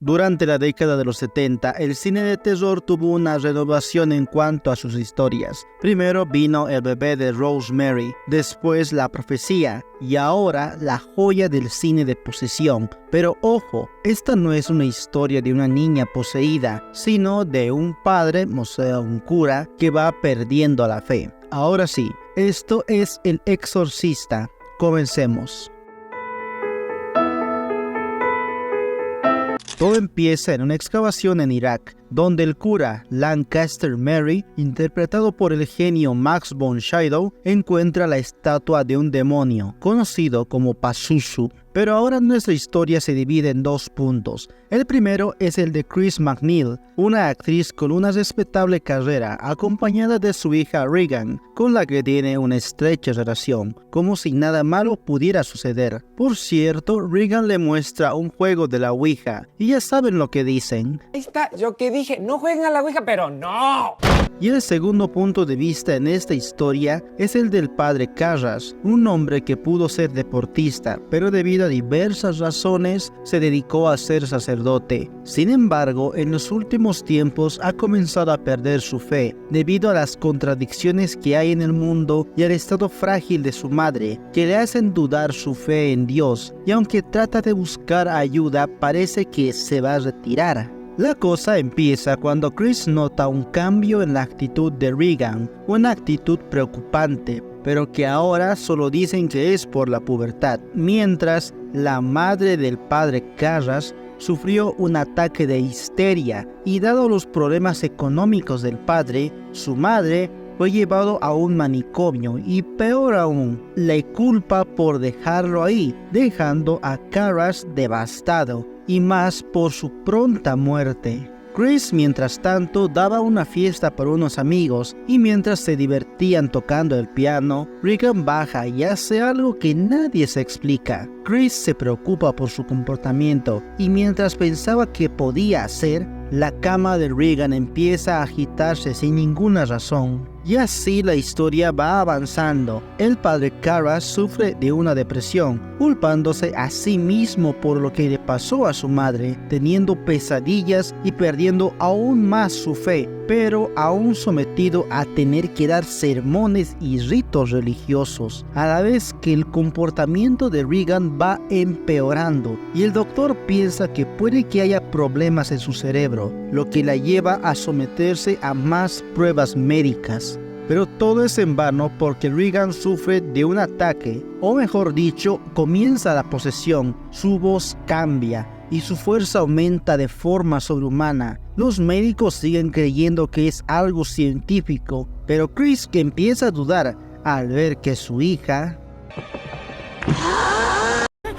Durante la década de los 70, el cine de terror tuvo una renovación en cuanto a sus historias. Primero vino El bebé de Rosemary, después La profecía y ahora la joya del cine de posesión. Pero ojo, esta no es una historia de una niña poseída, sino de un padre, o sea, un cura, que va perdiendo la fe. Ahora sí, esto es El exorcista. Comencemos. Todo empieza en una excavación en Irak, donde el cura Lancaster Mary, interpretado por el genio Max von Sydow, encuentra la estatua de un demonio, conocido como Pazuzu. Pero ahora nuestra historia se divide en dos puntos. El primero es el de Chris MacNeil, una actriz con una respetable carrera, acompañada de su hija Regan, con la que tiene una estrecha relación, como si nada malo pudiera suceder. Por cierto, Regan le muestra un juego de la Ouija, y ya saben lo que dicen. Ahí está, yo que dije, no jueguen a la Ouija, pero no. Y el segundo punto de vista en esta historia es el del padre Carras, un hombre que pudo ser deportista, pero debido a diversas razones se dedicó a ser sacerdote. Sin embargo, en los últimos tiempos ha comenzado a perder su fe, debido a las contradicciones que hay en el mundo y al estado frágil de su madre, que le hacen dudar su fe en Dios, y aunque trata de buscar ayuda, parece que se va a retirar. La cosa empieza cuando Chris nota un cambio en la actitud de Regan, una actitud preocupante, pero que ahora solo dicen que es por la pubertad, mientras la madre del padre Carras sufrió un ataque de histeria y dado los problemas económicos del padre, su madre fue llevado a un manicomio y peor aún, le culpa por dejarlo ahí, dejando a Carras devastado y más por su pronta muerte. Chris, mientras tanto, daba una fiesta para unos amigos y mientras se divertían tocando el piano, Regan baja y hace algo que nadie se explica. Chris se preocupa por su comportamiento y mientras pensaba que podía hacer, la cama de Regan empieza a agitarse sin ninguna razón. Y así la historia va avanzando. El padre Carras sufre de una depresión, culpándose a sí mismo por lo que le pasó a su madre, teniendo pesadillas y perdiendo aún más su fe, pero aún sometido a tener que dar sermones y ritos religiosos, a la vez que el comportamiento de Regan va empeorando y el doctor piensa que puede que haya problemas en su cerebro, lo que la lleva a someterse a más pruebas médicas. Pero todo es en vano porque Regan sufre de un ataque, o mejor dicho, comienza la posesión, su voz cambia y su fuerza aumenta de forma sobrehumana. Los médicos siguen creyendo que es algo científico, pero Chris, que empieza a dudar al ver que su hija...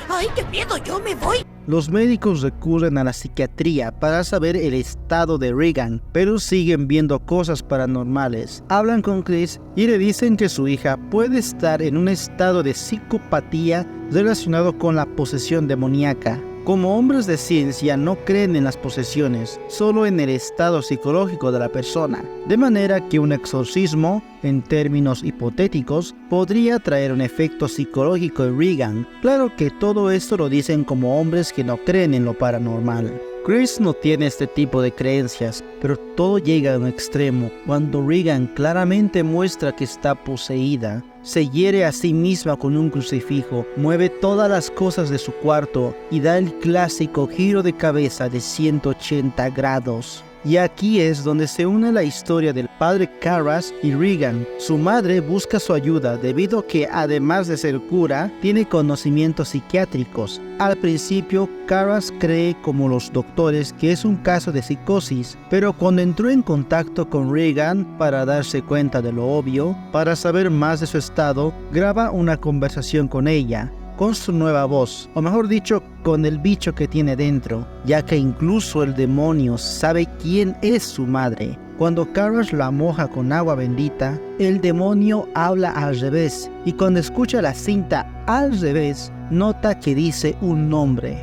¡Ay, qué miedo! ¡Yo me voy! Los médicos recurren a la psiquiatría para saber el estado de Regan, pero siguen viendo cosas paranormales. Hablan con Chris y le dicen que su hija puede estar en un estado de psicopatía relacionado con la posesión demoníaca. Como hombres de ciencia no creen en las posesiones, solo en el estado psicológico de la persona, de manera que un exorcismo, en términos hipotéticos, podría traer un efecto psicológico en Regan. Claro que todo esto lo dicen como hombres que no creen en lo paranormal. Chris no tiene este tipo de creencias, pero todo llega a un extremo cuando Regan claramente muestra que está poseída. Se hiere a sí misma con un crucifijo, mueve todas las cosas de su cuarto y da el clásico giro de cabeza de 180 grados. Y aquí es donde se une la historia del padre Carras y Regan. Su madre busca su ayuda debido a que, además de ser cura, tiene conocimientos psiquiátricos. Al principio, Carras cree, como los doctores, que es un caso de psicosis, pero cuando entró en contacto con Regan para darse cuenta de lo obvio, para saber más de su estado, graba una conversación con ella, con su nueva voz, o mejor dicho, con el bicho que tiene dentro, ya que incluso el demonio sabe quién es su madre. Cuando Carras la moja con agua bendita, el demonio habla al revés, y cuando escucha la cinta al revés, nota que dice un nombre: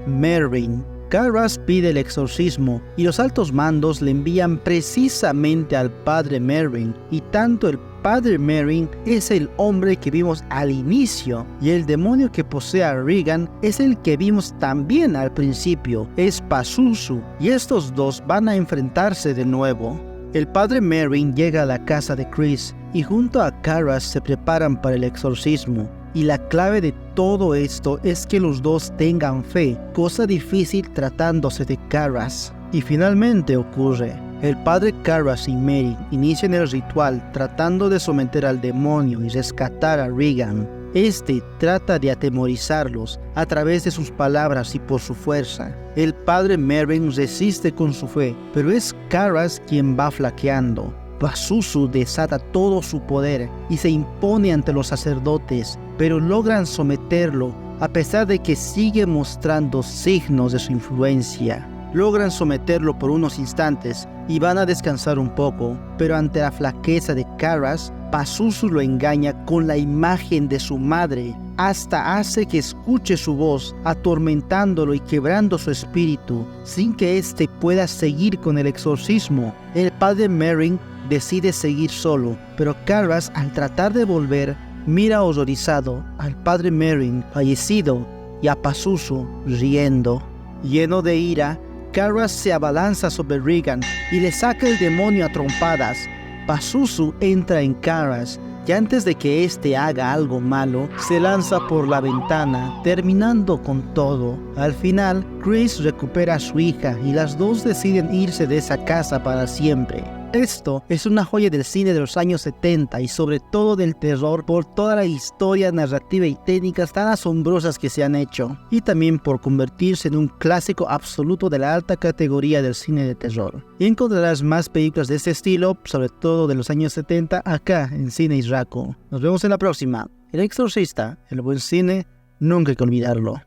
Mervyn. Carras pide el exorcismo y los altos mandos le envían precisamente al padre Mervyn, y tanto el padre Merrin es el hombre que vimos al inicio y el demonio que posee a Regan es el que vimos también al principio, es Pazuzu, y estos dos van a enfrentarse de nuevo. El padre Merrin llega a la casa de Chris y junto a Karas se preparan para el exorcismo. Y la clave de todo esto es que los dos tengan fe, cosa difícil tratándose de Karas. Y finalmente ocurre. El padre Karas y Merrin inician el ritual tratando de someter al demonio y rescatar a Regan. Este trata de atemorizarlos a través de sus palabras y por su fuerza. El padre Merrin resiste con su fe, pero es Karas quien va flaqueando. Pazuzu desata todo su poder y se impone ante los sacerdotes, pero logran someterlo a pesar de que sigue mostrando signos de su influencia. Logran someterlo por unos instantes y van a descansar un poco, pero ante la flaqueza de Karas, Pazuzu lo engaña con la imagen de su madre, hasta hace que escuche su voz, atormentándolo y quebrando su espíritu, sin que éste pueda seguir con el exorcismo. El padre Merrin decide seguir solo, pero Karas, al tratar de volver, mira horrorizado al padre Merrin fallecido y a Pazuzu riendo. Lleno de ira, Karas se abalanza sobre Regan y le saca el demonio a trompadas. Pazuzu entra en Karas y antes de que éste haga algo malo, se lanza por la ventana, terminando con todo. Al final, Chris recupera a su hija y las dos deciden irse de esa casa para siempre. Esto es una joya del cine de los años 70 y sobre todo del terror por toda la historia, narrativa y técnicas tan asombrosas que se han hecho, y también por convertirse en un clásico absoluto de la alta categoría del cine de terror. Y encontrarás más películas de este estilo, sobre todo de los años 70, acá en Cine Israco. Nos vemos en la próxima. El Exorcista, el buen cine, nunca hay que olvidarlo.